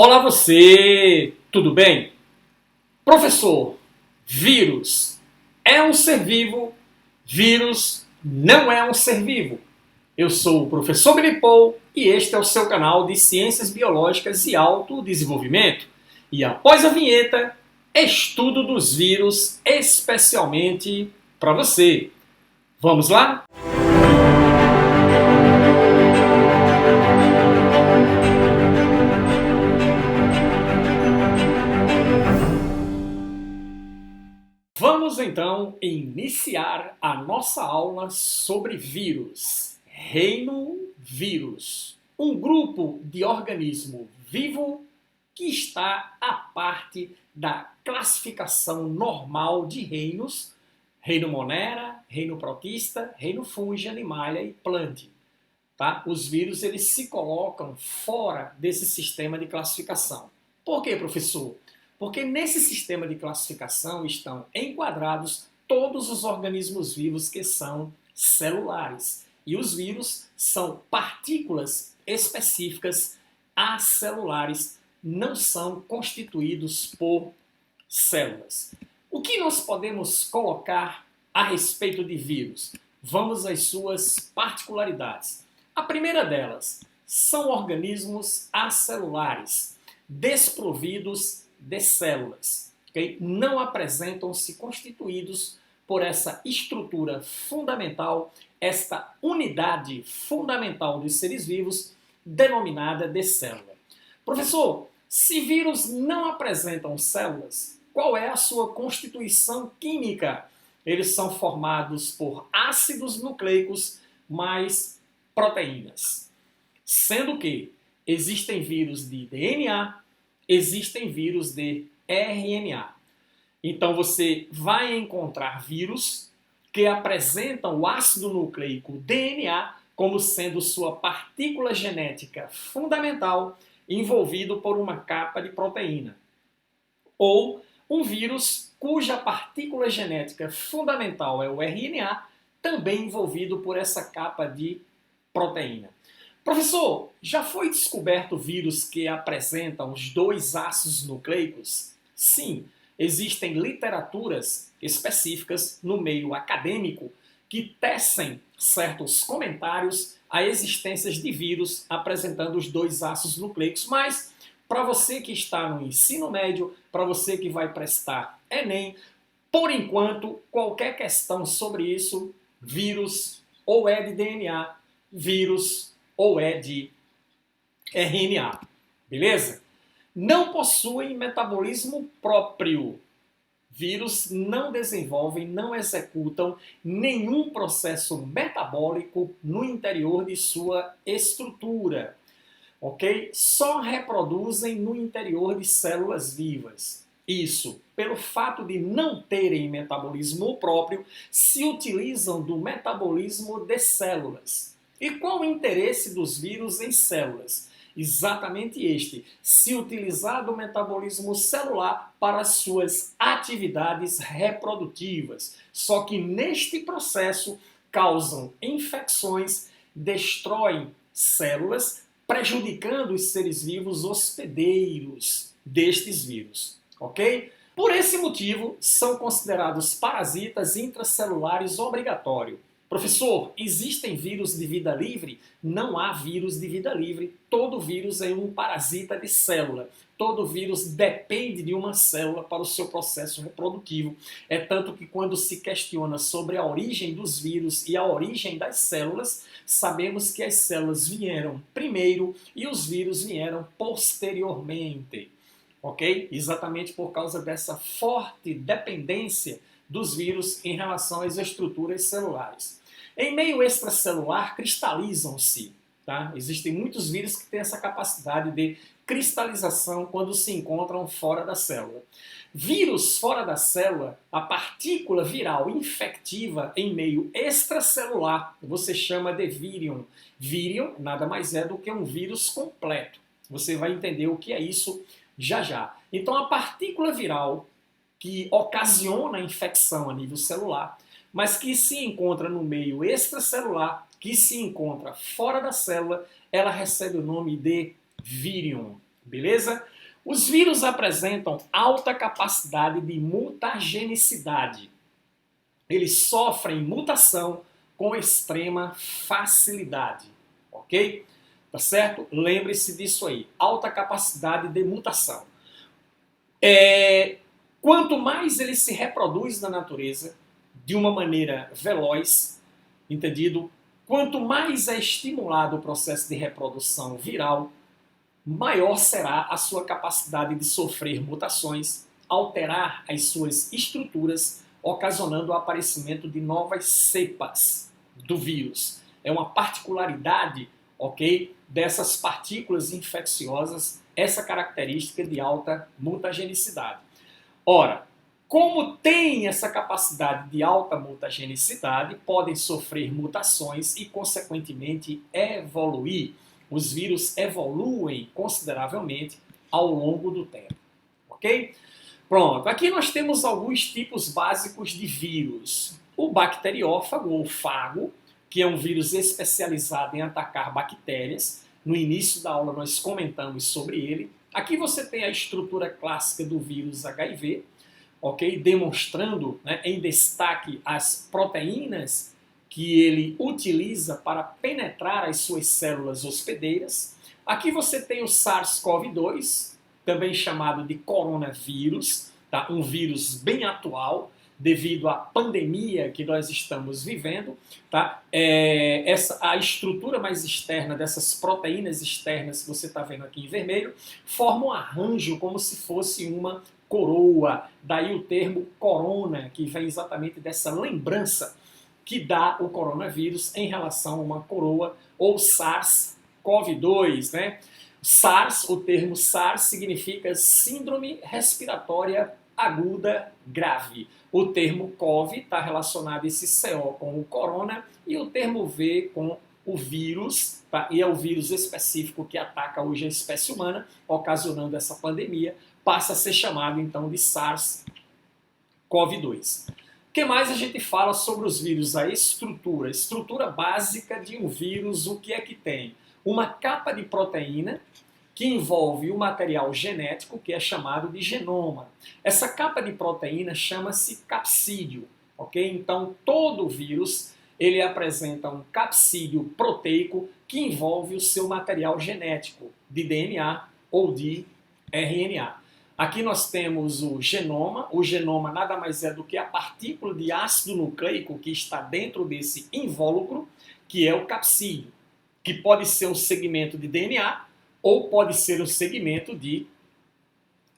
Olá você, tudo bem? Professor, vírus é um ser vivo? Vírus não é um ser vivo? Eu sou o professor Billy Paul e este é o seu canal de Ciências Biológicas e Autodesenvolvimento. E após a vinheta, estudo dos vírus especialmente para você. Vamos lá? Vamos então iniciar a nossa aula sobre vírus. Reino vírus, um grupo de organismo vivo que está à parte da classificação normal de reinos, reino Monera, reino Protista, reino Fungi, Animalia e Plantae. Tá? Os vírus eles se colocam fora desse sistema de classificação. Por quê, professor? Porque nesse sistema de classificação estão enquadrados todos os organismos vivos que são celulares. E os vírus são partículas específicas acelulares, não são constituídos por células. O que nós podemos colocar a respeito de vírus? Vamos às suas particularidades. A primeira delas são organismos acelulares, desprovidos de células. Okay? Não apresentam-se constituídos por essa estrutura fundamental, esta unidade fundamental dos seres vivos, denominada de célula. Professor, se vírus não apresentam células, qual é a sua constituição química? Eles são formados por ácidos nucleicos mais proteínas. Sendo que existem vírus de DNA, existem vírus de RNA. Então você vai encontrar vírus que apresentam o ácido nucleico DNA como sendo sua partícula genética fundamental envolvido por uma capa de proteína. Ou um vírus cuja partícula genética fundamental é o RNA, também envolvido por essa capa de proteína. Professor, já foi descoberto vírus que apresentam os dois ácidos nucleicos? Sim, existem literaturas específicas no meio acadêmico que tecem certos comentários a existências de vírus apresentando os dois ácidos nucleicos, mas para você que está no ensino médio, para você que vai prestar Enem, por enquanto, qualquer questão sobre isso, vírus ou é de DNA, vírus ou é de RNA, beleza? Não possuem metabolismo próprio. Vírus não desenvolvem, não executam nenhum processo metabólico no interior de sua estrutura, ok? Só reproduzem no interior de células vivas. Isso, pelo fato de não terem metabolismo próprio, se utilizam do metabolismo de células. E qual o interesse dos vírus em células? Exatamente este, se utilizar do metabolismo celular para as suas atividades reprodutivas. Só que neste processo causam infecções, destroem células, prejudicando os seres vivos hospedeiros destes vírus, ok? Por esse motivo, são considerados parasitas intracelulares obrigatórios. Professor, existem vírus de vida livre? Não há vírus de vida livre. Todo vírus é um parasita de célula. Todo vírus depende de uma célula para o seu processo reprodutivo. É tanto que quando se questiona sobre a origem dos vírus e a origem das células, sabemos que as células vieram primeiro e os vírus vieram posteriormente. Ok? Exatamente por causa dessa forte dependência dos vírus em relação às estruturas celulares. Em meio extracelular, cristalizam-se. Tá? Existem muitos vírus que têm essa capacidade de cristalização quando se encontram fora da célula. Vírus fora da célula, a partícula viral infectiva em meio extracelular, você chama de vírion. Vírion nada mais é do que um vírus completo. Você vai entender o que é isso já já. Então a partícula viral que ocasiona a infecção a nível celular, mas que se encontra no meio extracelular, que se encontra fora da célula, ela recebe o nome de vírion. Beleza? Os vírus apresentam alta capacidade de mutagenicidade. Eles sofrem mutação com extrema facilidade, ok? Tá certo? Lembre-se disso aí, alta capacidade de mutação. Quanto mais ele se reproduz na natureza, de uma maneira veloz, entendido? Quanto mais é estimulado o processo de reprodução viral, maior será a sua capacidade de sofrer mutações, alterar as suas estruturas, ocasionando o aparecimento de novas cepas do vírus. É uma particularidade, ok, dessas partículas infecciosas, essa característica de alta mutagenicidade. Ora, como tem essa capacidade de alta mutagenicidade, podem sofrer mutações e, consequentemente, evoluir. Os vírus evoluem consideravelmente ao longo do tempo, ok? Pronto, aqui nós temos alguns tipos básicos de vírus. O bacteriófago ou fago, que é um vírus especializado em atacar bactérias. No início da aula nós comentamos sobre ele. Aqui você tem a estrutura clássica do vírus HIV, ok? Demonstrando, né, em destaque as proteínas que ele utiliza para penetrar as suas células hospedeiras. Aqui você tem o SARS-CoV-2, também chamado de coronavírus, tá? Um vírus bem atual, devido à pandemia que nós estamos vivendo. Tá? A estrutura mais externa dessas proteínas externas que você está vendo aqui em vermelho forma um arranjo como se fosse uma coroa. Daí o termo corona, que vem exatamente dessa lembrança que dá o coronavírus em relação a uma coroa, ou SARS-CoV-2, né? SARS, o termo SARS significa Síndrome Respiratória Aguda Grave. O termo CoV está relacionado esse CO com o corona e o termo V com o vírus, tá? E é o vírus específico que ataca hoje a espécie humana, ocasionando essa pandemia, passa a ser chamado então de SARS-CoV-2. O que mais a gente fala sobre os vírus? A estrutura básica de um vírus, o que é que tem? Uma capa de proteína que envolve o material genético, que é chamado de genoma. Essa capa de proteína chama-se capsídeo, ok? Então, todo vírus, ele apresenta um capsídeo proteico que envolve o seu material genético, de DNA ou de RNA. Aqui nós temos o genoma nada mais é do que a partícula de ácido nucleico que está dentro desse invólucro, que é o capsídeo, que pode ser um segmento de DNA ou pode ser um segmento de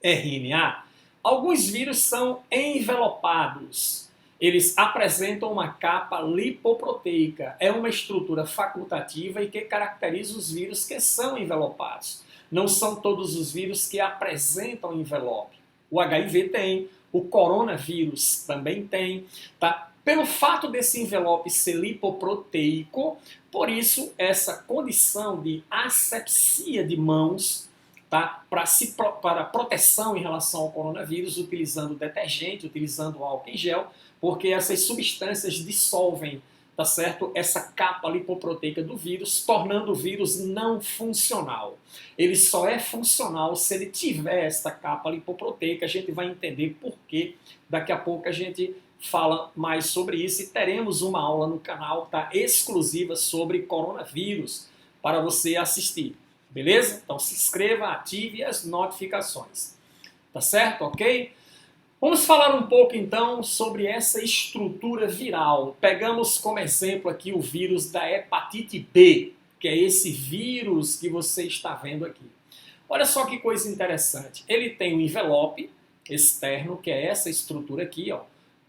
RNA. Alguns vírus são envelopados. Eles apresentam uma capa lipoproteica. É uma estrutura facultativa e que caracteriza os vírus que são envelopados. Não são todos os vírus que apresentam envelope. O HIV tem, o coronavírus também tem, tá? Pelo fato desse envelope ser lipoproteico, por isso essa condição de asepsia de mãos, tá? Para proteção em relação ao coronavírus, utilizando detergente, utilizando álcool em gel, porque essas substâncias dissolvem, tá certo? Essa capa lipoproteica do vírus, tornando o vírus não funcional. Ele só é funcional se ele tiver essa capa lipoproteica. A gente vai entender por quê. Daqui a pouco a gente fala mais sobre isso e teremos uma aula no canal, tá, exclusiva sobre coronavírus para você assistir. Beleza? Então se inscreva, ative as notificações. Tá certo? Ok? Vamos falar um pouco então sobre essa estrutura viral. Pegamos como exemplo aqui o vírus da hepatite B, que é esse vírus que você está vendo aqui. Olha só que coisa interessante. Ele tem um envelope externo, que é essa estrutura aqui, ó,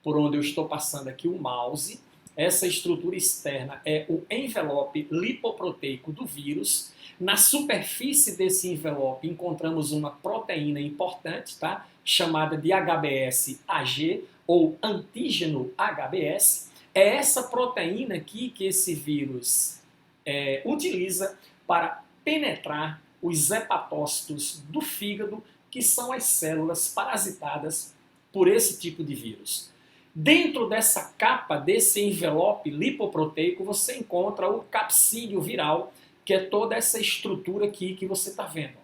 por onde eu estou passando aqui o mouse. Essa estrutura externa é o envelope lipoproteico do vírus. Na superfície desse envelope encontramos uma proteína importante, tá? Chamada de HBsAg ou antígeno HBs. É essa proteína aqui que esse vírus utiliza para penetrar os hepatócitos do fígado, que são as células parasitadas por esse tipo de vírus. Dentro dessa capa, desse envelope lipoproteico, você encontra o capsídeo viral, que é toda essa estrutura aqui que você está vendo.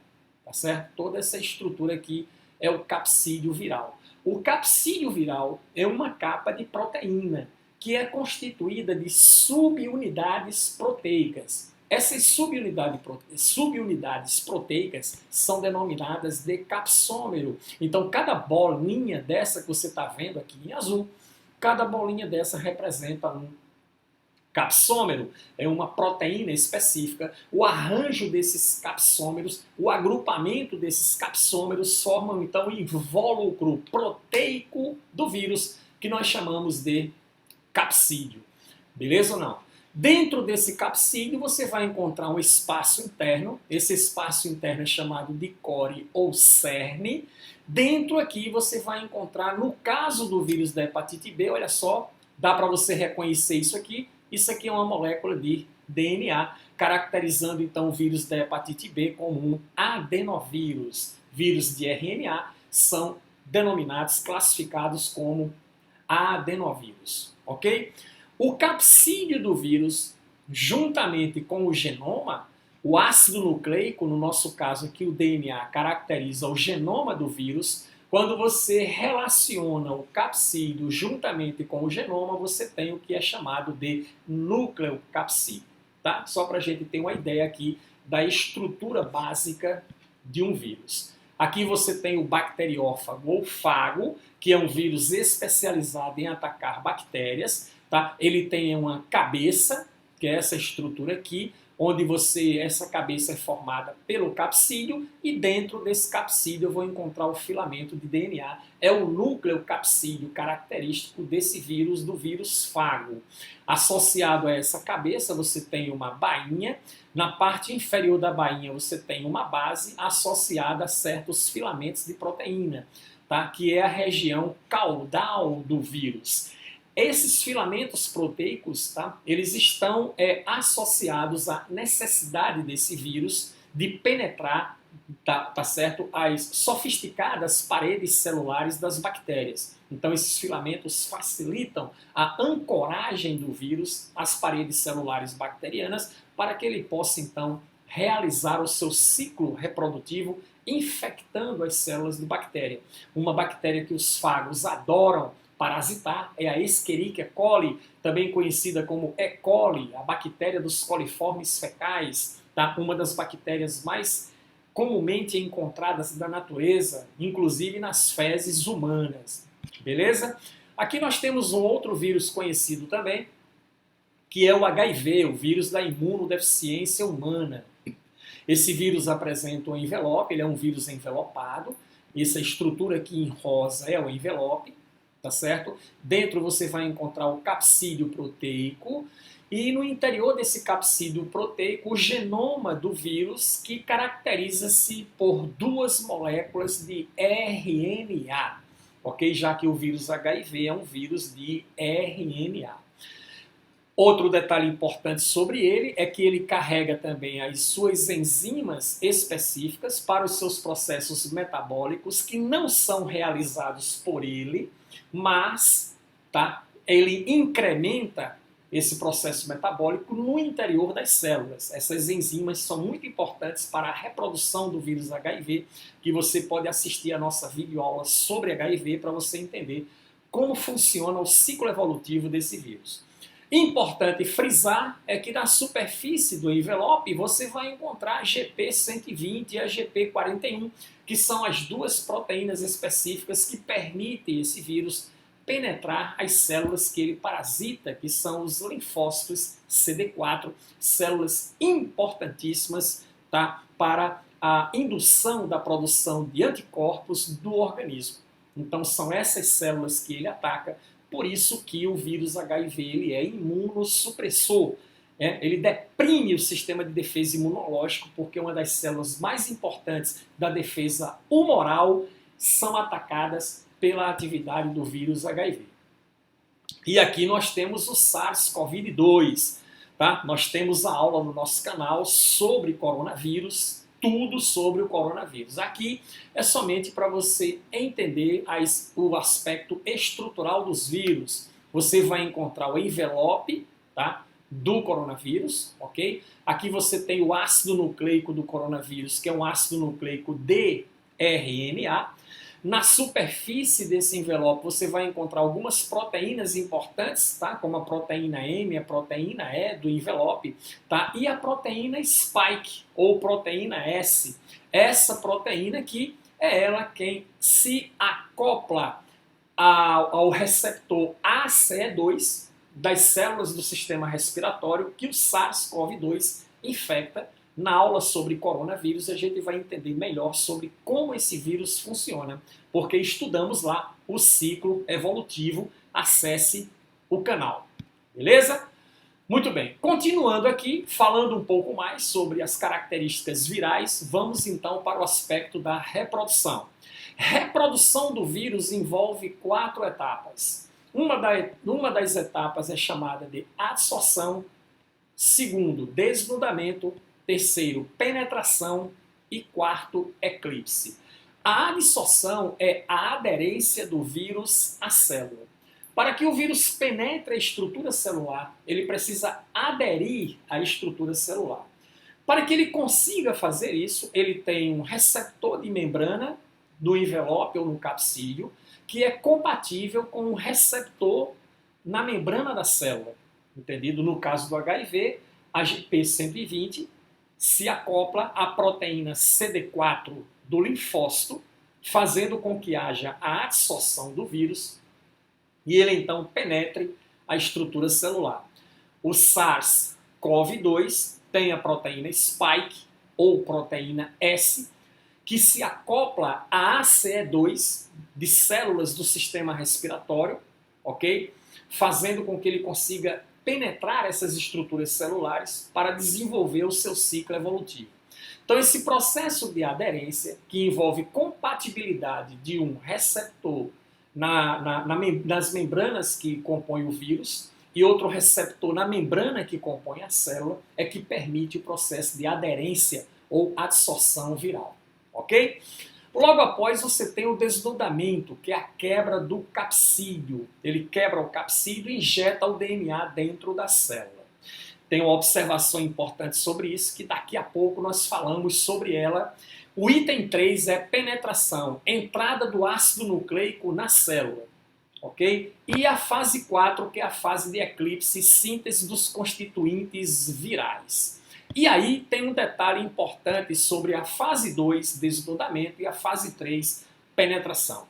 tá certo? Toda essa estrutura aqui é o capsídeo viral. O capsídeo viral é uma capa de proteína que é constituída de subunidades proteicas. Essas subunidades proteicas são denominadas de capsômero. Então, cada bolinha dessa que você está vendo aqui em azul, cada bolinha dessa representa um capsômero, é uma proteína específica. O arranjo desses capsômeros, o agrupamento desses capsômeros formam então o invólucro proteico do vírus, que nós chamamos de capsídeo. Beleza ou não? Dentro desse capsídeo você vai encontrar um espaço interno. Esse espaço interno é chamado de core ou cerne. Dentro aqui você vai encontrar, no caso do vírus da hepatite B, olha só, dá para você reconhecer isso aqui. Isso aqui é uma molécula de DNA, caracterizando então o vírus da hepatite B como um adenovírus. Vírus de RNA são denominados, classificados como adenovírus, ok? O capsídeo do vírus, juntamente com o genoma, o ácido nucleico, no nosso caso aqui o DNA, caracteriza o genoma do vírus. Quando você relaciona o capsídeo juntamente com o genoma, você tem o que é chamado de nucleocapsídeo, tá? Só para a gente ter uma ideia aqui da estrutura básica de um vírus. Aqui você tem o bacteriófago ou fago, que é um vírus especializado em atacar bactérias. Tá? Ele tem uma cabeça, que é essa estrutura aqui, onde essa cabeça é formada pelo capsídeo, e dentro desse capsídeo eu vou encontrar o filamento de DNA. É o nucleocapsídeo característico desse vírus, do vírus fago. Associado a essa cabeça você tem uma bainha. Na parte inferior da bainha você tem uma base associada a certos filamentos de proteína, tá? Que é a região caudal do vírus. Esses filamentos proteicos, tá? Eles estão associados à necessidade desse vírus de penetrar, tá certo? As sofisticadas paredes celulares das bactérias. Então esses filamentos facilitam a ancoragem do vírus às paredes celulares bacterianas para que ele possa então realizar o seu ciclo reprodutivo infectando as células de bactéria. Uma bactéria que os fagos adoram parasitar é a Escherichia coli, também conhecida como E. coli, a bactéria dos coliformes fecais, tá? Uma das bactérias mais comumente encontradas da natureza, inclusive nas fezes humanas. Beleza? Aqui nós temos um outro vírus conhecido também, que é o HIV, o vírus da imunodeficiência humana. Esse vírus apresenta um envelope, ele é um vírus envelopado. Essa estrutura aqui em rosa é o envelope. Tá certo? Dentro você vai encontrar o capsídeo proteico e no interior desse capsídeo proteico o genoma do vírus, que caracteriza-se por duas moléculas de RNA, ok? Já que o vírus HIV é um vírus de RNA. Outro detalhe importante sobre ele é que ele carrega também as suas enzimas específicas para os seus processos metabólicos, que não são realizados por ele, mas tá, ele incrementa esse processo metabólico no interior das células. Essas enzimas são muito importantes para a reprodução do vírus HIV, que você pode assistir a nossa videoaula sobre HIV para você entender como funciona o ciclo evolutivo desse vírus. Importante frisar é que na superfície do envelope você vai encontrar a GP120 e a GP41, que são as duas proteínas específicas que permitem esse vírus penetrar as células que ele parasita, que são os linfócitos CD4, células importantíssimas, tá, para a indução da produção de anticorpos do organismo. Então são essas células que ele ataca. Por isso que o vírus HIV ele é imunossupressor. Ele deprime o sistema de defesa imunológico, porque uma das células mais importantes da defesa humoral são atacadas pela atividade do vírus HIV. E aqui nós temos o SARS-CoV-2. Tá? Nós temos a aula no nosso canal sobre coronavírus, tudo sobre o coronavírus. Aqui é somente para você entender o aspecto estrutural dos vírus. Você vai encontrar o envelope, tá? do coronavírus, ok? Aqui você tem o ácido nucleico do coronavírus, que é um ácido nucleico de RNA. Na superfície desse envelope você vai encontrar algumas proteínas importantes, tá? Como a proteína M, a proteína E do envelope, tá? E a proteína spike, ou proteína S. Essa proteína aqui é ela quem se acopla ao receptor ACE2 das células do sistema respiratório que o SARS-CoV-2 infecta. Na aula sobre coronavírus, a gente vai entender melhor sobre como esse vírus funciona, porque estudamos lá o ciclo evolutivo. Acesse o canal. Beleza? Muito bem. Continuando aqui, falando um pouco mais sobre as características virais, vamos então para o aspecto da reprodução. Reprodução do vírus envolve 4 etapas. Uma das etapas é chamada de adsorção, segundo, desnudamento, terceiro, penetração e quarto, eclipse. A adsorção é a aderência do vírus à célula. Para que o vírus penetre a estrutura celular, ele precisa aderir à estrutura celular. Para que ele consiga fazer isso, ele tem um receptor de membrana no envelope ou no capsídeo, que é compatível com um receptor na membrana da célula. Entendido? No caso do HIV, a GP120 se acopla à proteína CD4 do linfócito, fazendo com que haja a adsorção do vírus e ele então penetre a estrutura celular. O SARS-CoV-2 tem a proteína spike, ou proteína S, que se acopla a ACE2 de células do sistema respiratório, ok? Fazendo com que ele consiga penetrar essas estruturas celulares para desenvolver o seu ciclo evolutivo. Então, esse processo de aderência, que envolve compatibilidade de um receptor nas membranas que compõem o vírus e outro receptor na membrana que compõe a célula, é que permite o processo de aderência ou adsorção viral. Ok? Logo após você tem o desnudamento, que é a quebra do capsídeo. Ele quebra o capsídeo e injeta o DNA dentro da célula. Tem uma observação importante sobre isso, que daqui a pouco nós falamos sobre ela. O item 3 é penetração, entrada do ácido nucleico na célula. Ok? E a fase 4, que é a fase de eclipse, síntese dos constituintes virais. E aí tem um detalhe importante sobre a fase 2, desnudamento, e a fase 3, penetração.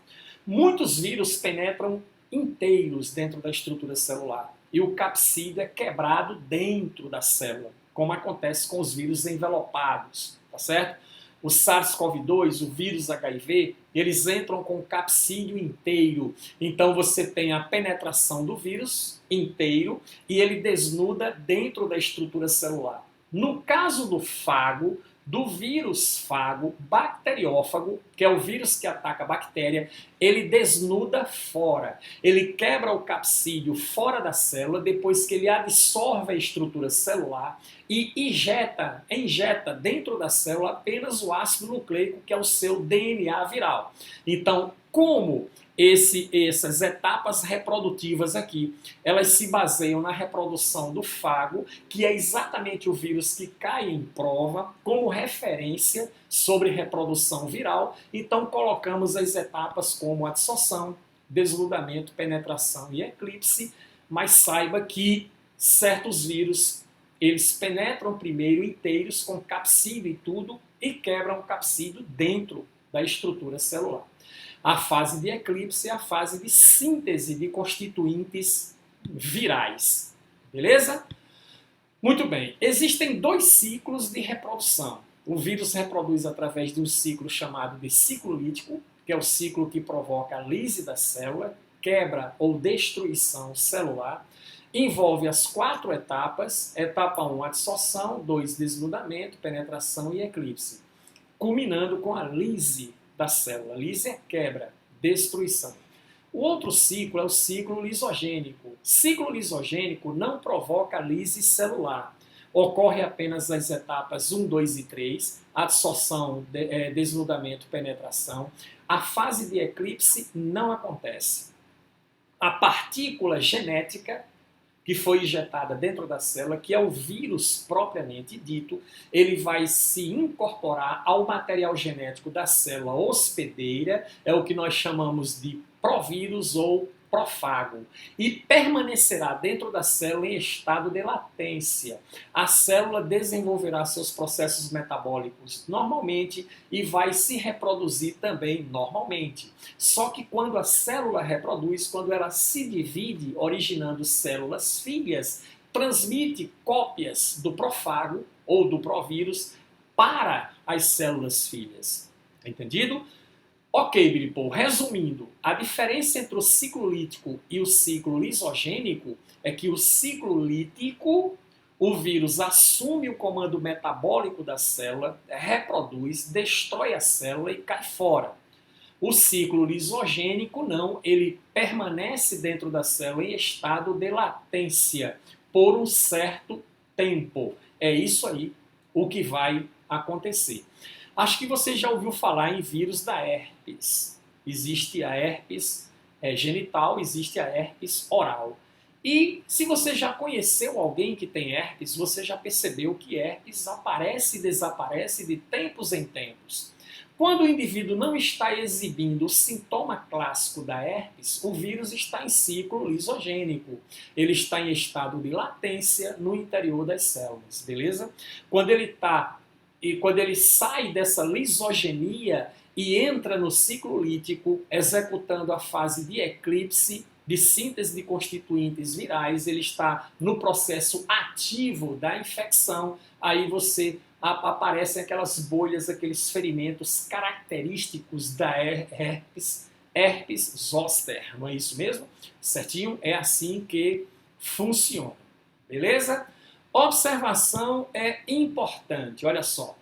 Muitos vírus penetram inteiros dentro da estrutura celular e o capsídeo é quebrado dentro da célula, como acontece com os vírus envelopados, tá certo? O SARS-CoV-2, o vírus HIV, eles entram com o capsídeo inteiro. Então você tem a penetração do vírus inteiro e ele desnuda dentro da estrutura celular. No caso do fago, do vírus fago bacteriófago, que é o vírus que ataca a bactéria, ele desnuda fora. Ele quebra o capsídeo fora da célula, depois que ele absorve a estrutura celular e injeta dentro da célula apenas o ácido nucleico, que é o seu DNA viral. Então, como essas etapas reprodutivas aqui, elas se baseiam na reprodução do fago, que é exatamente o vírus que cai em prova como referência sobre reprodução viral. Então colocamos as etapas como adsorção, desnudamento, penetração e eclipse, mas saiba que certos vírus, eles penetram primeiro inteiros com capsídeo e tudo e quebram o capsídeo dentro da estrutura celular. A fase de eclipse é a fase de síntese de constituintes virais. Beleza? Muito bem. Existem 2 ciclos de reprodução. O vírus reproduz através de um ciclo chamado de ciclo lítico, que é o ciclo que provoca a lise da célula, quebra ou destruição celular. Envolve as 4 etapas. Etapa 1, adsorção. 2, desnudamento, penetração e eclipse. Culminando com a lise da célula. Lise é quebra, destruição. O outro ciclo é o ciclo lisogênico. Ciclo lisogênico não provoca lise celular. Ocorre apenas as etapas 1, 2 e 3, adsorção, desnudamento, penetração. A fase de eclipse não acontece. A partícula genética, que foi injetada dentro da célula, que é o vírus propriamente dito, ele vai se incorporar ao material genético da célula hospedeira, é o que nós chamamos de provírus ou prófago, e permanecerá dentro da célula em estado de latência. A célula desenvolverá seus processos metabólicos normalmente e vai se reproduzir também normalmente. Só que quando a célula reproduz, quando ela se divide, originando células filhas, transmite cópias do prófago ou do provírus para as células filhas. Entendido? Ok, Billy, resumindo, a diferença entre o ciclo lítico e o ciclo lisogênico é que o ciclo lítico, o vírus assume o comando metabólico da célula, reproduz, destrói a célula e cai fora. O ciclo lisogênico não, ele permanece dentro da célula em estado de latência por um certo tempo. É isso aí o que vai acontecer. Acho que você já ouviu falar em vírus da herpes. Existe a herpes genital, existe a herpes oral. E se você já conheceu alguém que tem herpes, você já percebeu que herpes aparece e desaparece de tempos em tempos. Quando o indivíduo não está exibindo o sintoma clássico da herpes, o vírus está em ciclo lisogênico. Ele está em estado de latência no interior das células, beleza? Quando ele sai dessa lisogenia e entra no ciclo lítico, executando a fase de eclipse, de síntese de constituintes virais, ele está no processo ativo da infecção, aí aparecem aquelas bolhas, aqueles ferimentos característicos da herpes zoster, não é isso mesmo? Certinho? É assim que funciona, beleza? Observação é importante, olha só.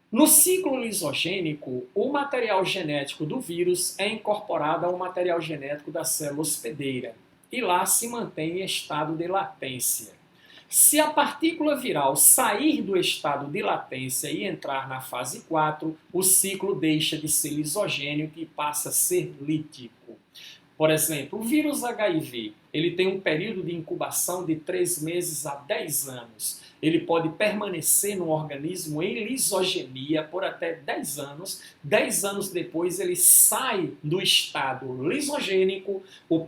No ciclo lisogênico, o material genético do vírus é incorporado ao material genético da célula hospedeira e lá se mantém em estado de latência. Se a partícula viral sair do estado de latência e entrar na fase 4, o ciclo deixa de ser lisogênico e passa a ser lítico. Por exemplo, o vírus HIV, ele tem um período de incubação de 3 meses a 10 anos. Ele pode permanecer no organismo em lisogenia por até 10 anos. 10 anos depois ele sai do estado lisogênico, o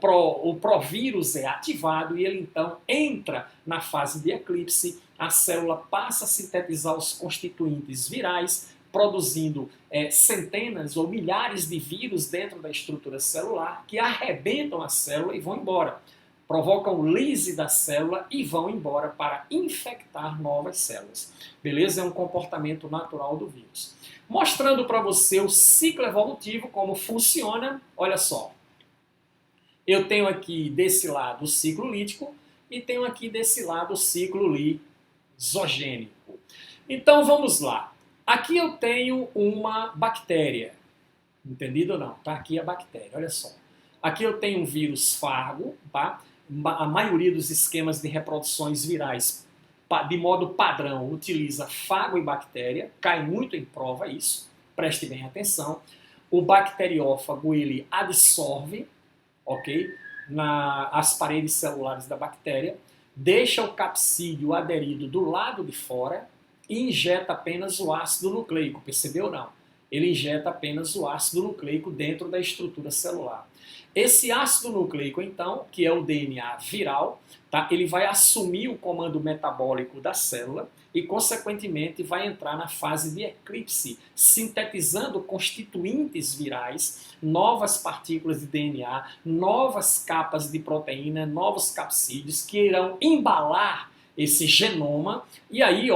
provírus é ativado e ele então entra na fase de eclipse. A célula passa a sintetizar os constituintes virais, produzindo centenas ou milhares de vírus dentro da estrutura celular que arrebentam a célula e vão embora. Provocam lise da célula e vão embora para infectar novas células. Beleza? É um comportamento natural do vírus. Mostrando para você o ciclo evolutivo, como funciona, olha só. Eu tenho aqui desse lado o ciclo lítico e tenho aqui desse lado o ciclo lisogênico. Então vamos lá. Aqui eu tenho uma bactéria. Entendido ou não? Tá aqui a bactéria, olha só. Aqui eu tenho um vírus fago, tá? A maioria dos esquemas de reproduções virais, de modo padrão, utiliza fago e bactéria. Cai muito em prova isso. Preste bem atenção. O bacteriófago, ele absorve, ok? As paredes celulares da bactéria, deixa o capsídeo aderido do lado de fora, e injeta apenas o ácido nucleico, percebeu ou não? Ele injeta apenas o ácido nucleico dentro da estrutura celular. Esse ácido nucleico, então, que é o DNA viral, tá? Ele vai assumir o comando metabólico da célula e, consequentemente, vai entrar na fase de eclipse, sintetizando constituintes virais, novas partículas de DNA, novas capas de proteína, novos capsídeos que irão embalar esse genoma e aí,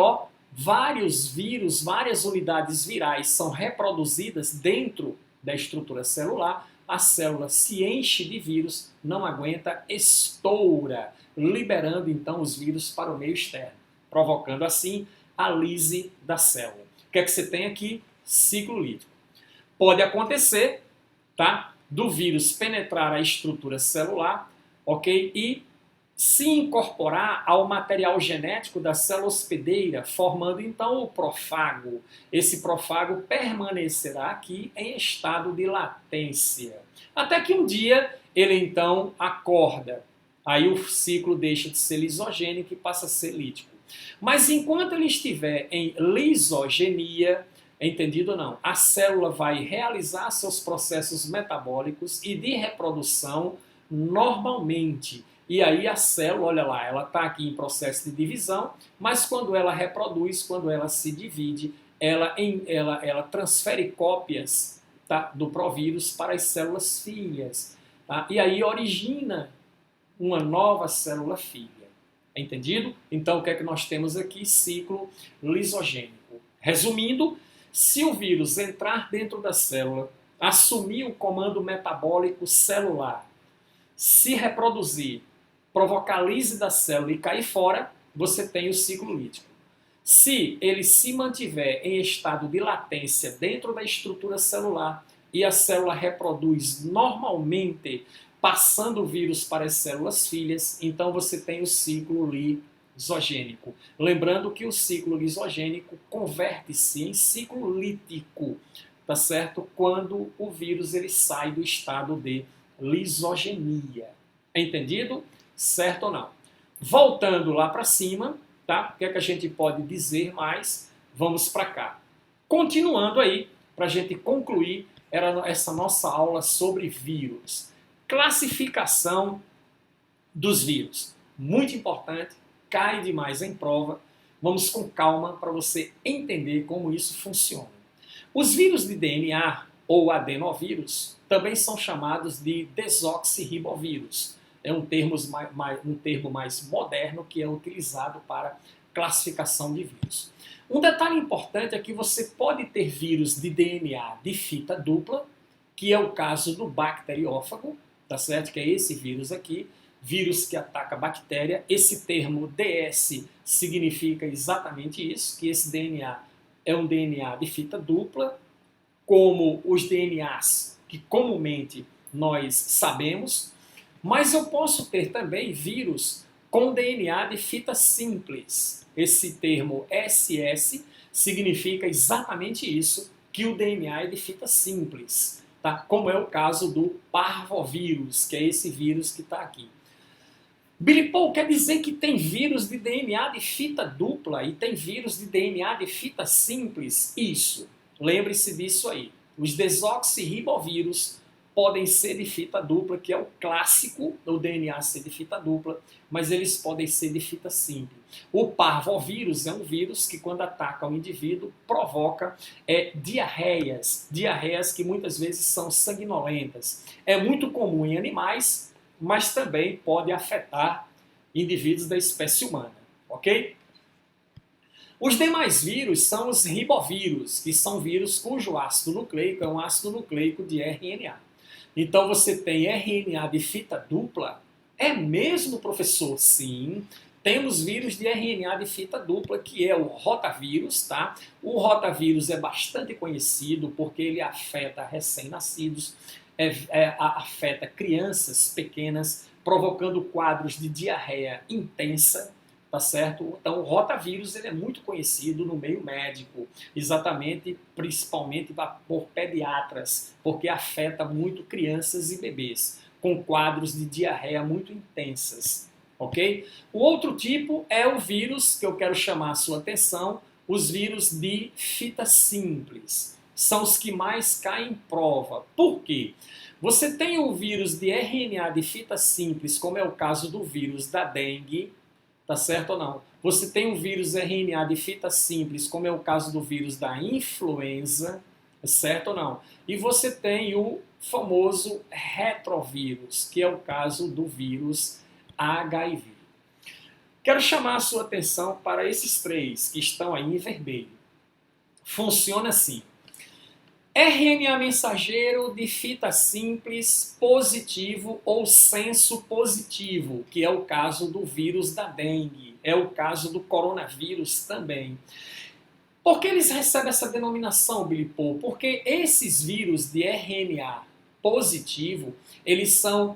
vários vírus, várias unidades virais são reproduzidas dentro da estrutura celular, a célula se enche de vírus, não aguenta, estoura, liberando então os vírus para o meio externo, provocando assim a lise da célula. O que é que você tem aqui? Ciclo lítico. Pode acontecer, tá? Do vírus penetrar a estrutura celular, ok? E se incorporar ao material genético da célula hospedeira, formando então o prófago. Esse prófago permanecerá aqui em estado de latência. Até que um dia ele então acorda. Aí o ciclo deixa de ser lisogênico e passa a ser lítico. Mas enquanto ele estiver em lisogenia, entendido ou não, a célula vai realizar seus processos metabólicos e de reprodução normalmente. E aí a célula, olha lá, ela está aqui em processo de divisão, mas quando ela reproduz, quando ela se divide, ela transfere cópias, tá, do provírus para as células filhas. Tá? E aí origina uma nova célula filha. Entendido? Então, o que é que nós temos aqui? Ciclo lisogênico. Resumindo, se o vírus entrar dentro da célula, assumir o comando metabólico celular, se reproduzir, provocar lise da célula e cair fora, você tem o ciclo lítico. Se ele se mantiver em estado de latência dentro da estrutura celular e a célula reproduz normalmente, passando o vírus para as células filhas, então você tem o ciclo lisogênico. Lembrando que o ciclo lisogênico converte-se em ciclo lítico, tá certo? Quando o vírus ele sai do estado de lisogenia. Entendido? Certo ou não? Voltando lá para cima, tá? O que é que a gente pode dizer mais? Vamos para cá. Continuando aí, para a gente concluir essa nossa aula sobre vírus. Classificação dos vírus. Muito importante, cai demais em prova. Vamos com calma para você entender como isso funciona. Os vírus de DNA ou adenovírus também são chamados de desoxirribovírus. É um termo mais moderno que é utilizado para classificação de vírus. Um detalhe importante é que você pode ter vírus de DNA de fita dupla, que é o caso do bacteriófago, tá certo? Que é esse vírus aqui, vírus que ataca bactéria. Esse termo DS significa exatamente isso, que esse DNA é um DNA de fita dupla, como os DNAs que comumente nós sabemos, mas eu posso ter também vírus com DNA de fita simples. Esse termo SS significa exatamente isso, que o DNA é de fita simples, tá? Como é o caso do parvovírus, que é esse vírus que está aqui. Billy Paul, quer dizer que tem vírus de DNA de fita dupla e tem vírus de DNA de fita simples? Isso. Lembre-se disso aí. Os desoxirribovírus podem ser de fita dupla, que é o clássico, o DNA ser de fita dupla, mas eles podem ser de fita simples. O parvovírus é um vírus que, quando ataca o indivíduo, provoca diarreias que muitas vezes são sanguinolentas. É muito comum em animais, mas também pode afetar indivíduos da espécie humana, ok? Os demais vírus são os ribovírus, que são vírus cujo ácido nucleico é um ácido nucleico de RNA. Então você tem RNA de fita dupla. É mesmo, professor? Sim. Temos vírus de RNA de fita dupla, que é o rotavírus, tá? O rotavírus é bastante conhecido porque ele afeta recém-nascidos, afeta crianças pequenas, provocando quadros de diarreia intensa, tá certo? Então, o rotavírus ele é muito conhecido no meio médico, exatamente, principalmente por pediatras, porque afeta muito crianças e bebês, com quadros de diarreia muito intensas, ok? O outro tipo é o vírus, que eu quero chamar a sua atenção, os vírus de fita simples. São os que mais caem em prova. Por quê? Você tem o vírus de RNA de fita simples, como é o caso do vírus da dengue, tá certo ou não? Você tem o vírus RNA de fita simples, como é o caso do vírus da influenza, certo ou não? E você tem o famoso retrovírus, que é o caso do vírus HIV. Quero chamar a sua atenção para esses três que estão aí em vermelho. Funciona assim. RNA mensageiro de fita simples positivo ou senso positivo, que é o caso do vírus da dengue, é o caso do coronavírus também. Por que eles recebem essa denominação, Billy Paul? Porque esses vírus de RNA positivo, eles são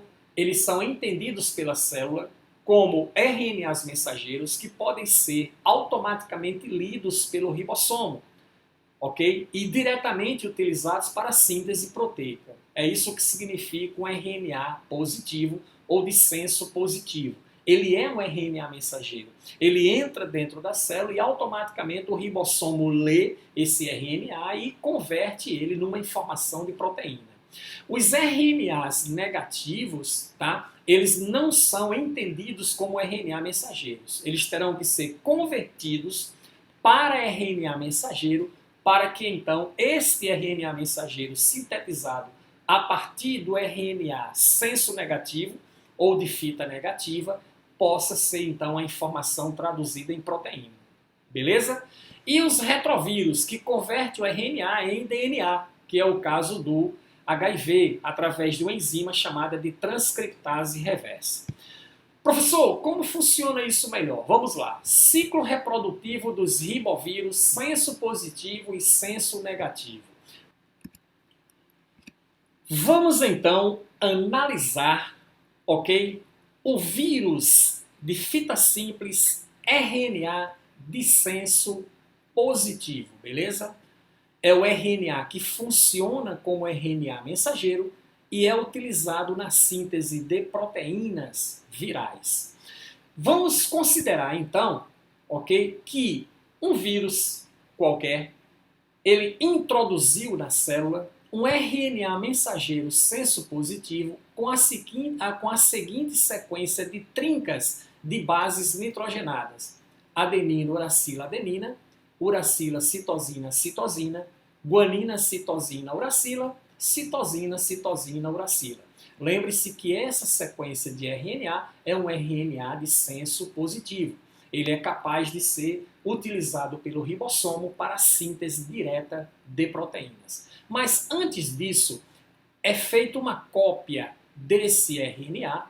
entendidos pela célula como RNAs mensageiros que podem ser automaticamente lidos pelo ribossomo. Ok? E diretamente utilizados para a síntese proteica. É isso que significa um RNA positivo, ou de senso positivo. Ele é um RNA mensageiro. Ele entra dentro da célula e automaticamente o ribossomo lê esse RNA e converte ele numa informação de proteína. Os RNAs negativos, tá? Eles não são entendidos como RNA mensageiros. Eles terão que ser convertidos para RNA mensageiro, para que então este RNA mensageiro sintetizado a partir do RNA senso negativo ou de fita negativa possa ser então a informação traduzida em proteína. Beleza? E os retrovírus, que convertem o RNA em DNA, que é o caso do HIV, através de uma enzima chamada de transcriptase reversa. Professor, como funciona isso melhor? Vamos lá. Ciclo reprodutivo dos ribovírus, senso positivo e senso negativo. Vamos então analisar, ok, o vírus de fita simples RNA de senso positivo, beleza? É o RNA que funciona como RNA mensageiro e é utilizado na síntese de proteínas virais. Vamos considerar então, ok, que um vírus qualquer, ele introduziu na célula um RNA mensageiro senso positivo com a seguinte sequência de trincas de bases nitrogenadas: adenina, uracila, adenina, uracila, citosina, citosina, guanina, citosina, uracila, citosina, citosina, uracila. Lembre-se que essa sequência de RNA é um RNA de senso positivo. Ele é capaz de ser utilizado pelo ribossomo para a síntese direta de proteínas. Mas antes disso, é feita uma cópia desse RNA,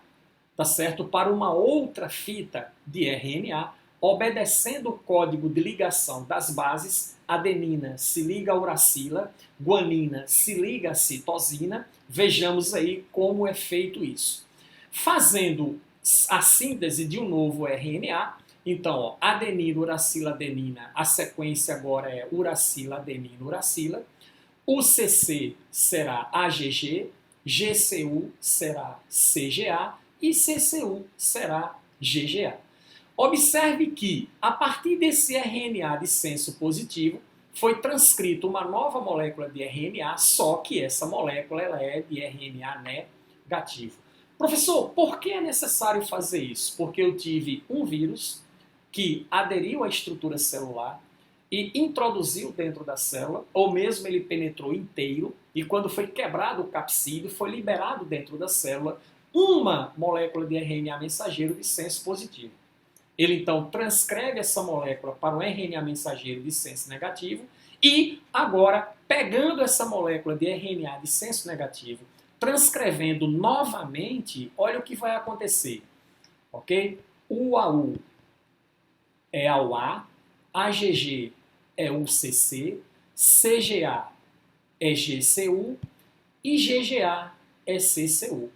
tá certo? Para uma outra fita de RNA, obedecendo o código de ligação das bases. Adenina se liga a uracila, guanina se liga a citosina. Vejamos aí como é feito isso. Fazendo a síntese de um novo RNA, então, ó, adenina, uracila, adenina, a sequência agora é uracila, adenina, uracila. O CC será AGG, GCU será CGA e CCU será GGA. Observe que, a partir desse RNA de senso positivo, foi transcrito uma nova molécula de RNA, só que essa molécula ela é de RNA negativo. Professor, por que é necessário fazer isso? Porque eu tive um vírus que aderiu à estrutura celular e introduziu dentro da célula, ou mesmo ele penetrou inteiro, e quando foi quebrado o capsídeo, foi liberado dentro da célula uma molécula de RNA mensageiro de senso positivo. Ele então transcreve essa molécula para um RNA mensageiro de senso negativo e agora, pegando essa molécula de RNA de senso negativo, transcrevendo novamente, olha o que vai acontecer. Ok? UAU é AUA, AGG é UCC, CGA é GCU e GGA é CCU.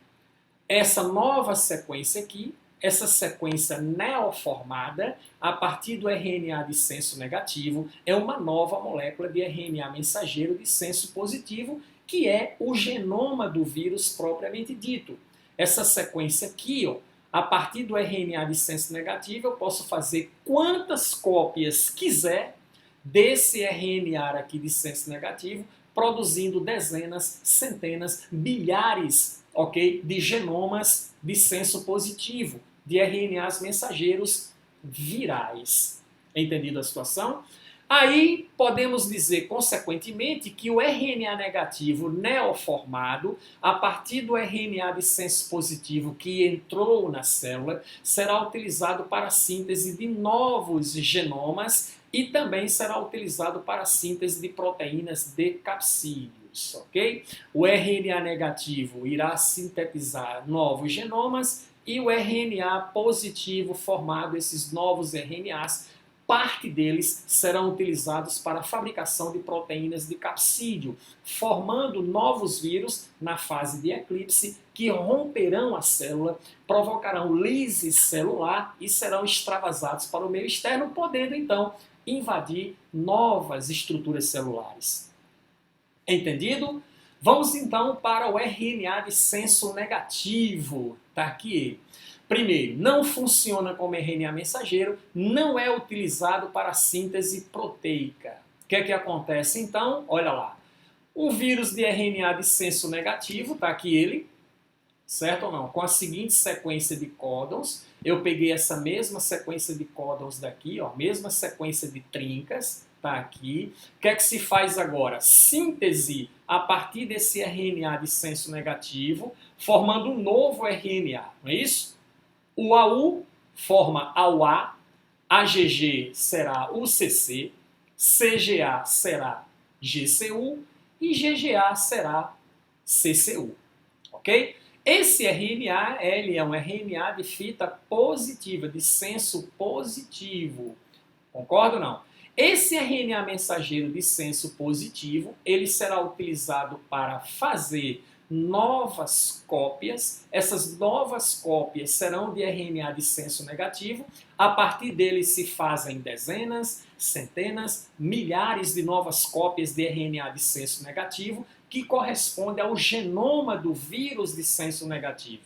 Essa nova sequência aqui, essa sequência neoformada, a partir do RNA de senso negativo, é uma nova molécula de RNA mensageiro de senso positivo, que é o genoma do vírus propriamente dito. Essa sequência aqui, ó, a partir do RNA de senso negativo, eu posso fazer quantas cópias quiser desse RNA aqui de senso negativo, produzindo dezenas, centenas, bilhares, ok, de genomas de senso positivo, de RNAs mensageiros virais. Entendido a situação? Aí podemos dizer, consequentemente, que o RNA negativo neoformado, a partir do RNA de senso positivo que entrou na célula, será utilizado para a síntese de novos genomas e também será utilizado para a síntese de proteínas de capsídeos, ok? O RNA negativo irá sintetizar novos genomas e o RNA positivo formado, esses novos RNAs, parte deles serão utilizados para a fabricação de proteínas de capsídeo, formando novos vírus na fase de eclipse que romperão a célula, provocarão lise celular e serão extravasados para o meio externo, podendo então invadir novas estruturas celulares. Entendido? Vamos então para o RNA de senso negativo. Está aqui ele. Primeiro, não funciona como RNA mensageiro, não é utilizado para síntese proteica. O que é que acontece então? Olha lá. Um vírus de RNA de senso negativo, está aqui ele, certo ou não? Com a seguinte sequência de códons. Eu peguei essa mesma sequência de códons daqui, ó, mesma sequência de trincas, tá aqui. O que é que se faz agora? Síntese a partir desse RNA de senso negativo, formando um novo RNA, não é isso? O AU forma AUA, AGG será UCC, CGA será GCU e GGA será CCU, ok? Esse RNA, ele é um RNA de fita positiva, de senso positivo. Concorda ou não? Esse RNA mensageiro de senso positivo, ele será utilizado para fazer novas cópias. Essas novas cópias serão de RNA de senso negativo. A partir dele se fazem dezenas, centenas, milhares de novas cópias de RNA de senso negativo, que corresponde ao genoma do vírus de senso negativo.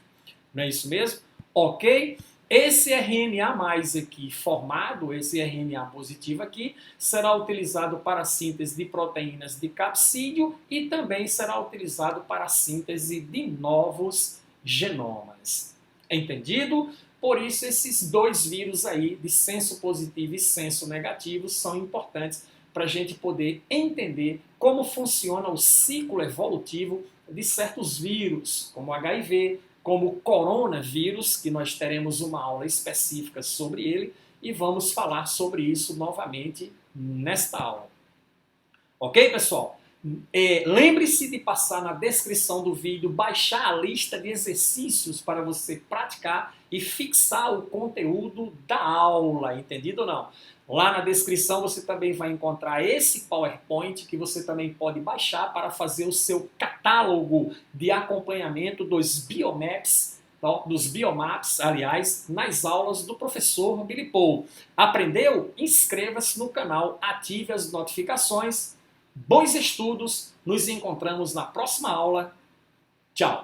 Não é isso mesmo? Ok? Esse RNA mais aqui formado, esse RNA positivo aqui, será utilizado para a síntese de proteínas de capsídeo e também será utilizado para a síntese de novos genomas. Entendido? Por isso, esses dois vírus aí, de senso positivo e senso negativo, são importantes para a gente poder entender como funciona o ciclo evolutivo de certos vírus, como o HIV, como o coronavírus, que nós teremos uma aula específica sobre ele e vamos falar sobre isso novamente nesta aula. Ok, pessoal? Lembre-se de passar na descrição do vídeo, baixar a lista de exercícios para você praticar e fixar o conteúdo da aula, entendido ou não? Lá na descrição você também vai encontrar esse PowerPoint que você também pode baixar para fazer o seu catálogo de acompanhamento dos biomaps, aliás, nas aulas do professor Billy Paul. Aprendeu? Inscreva-se no canal, ative as notificações. Bons estudos, nos encontramos na próxima aula. Tchau!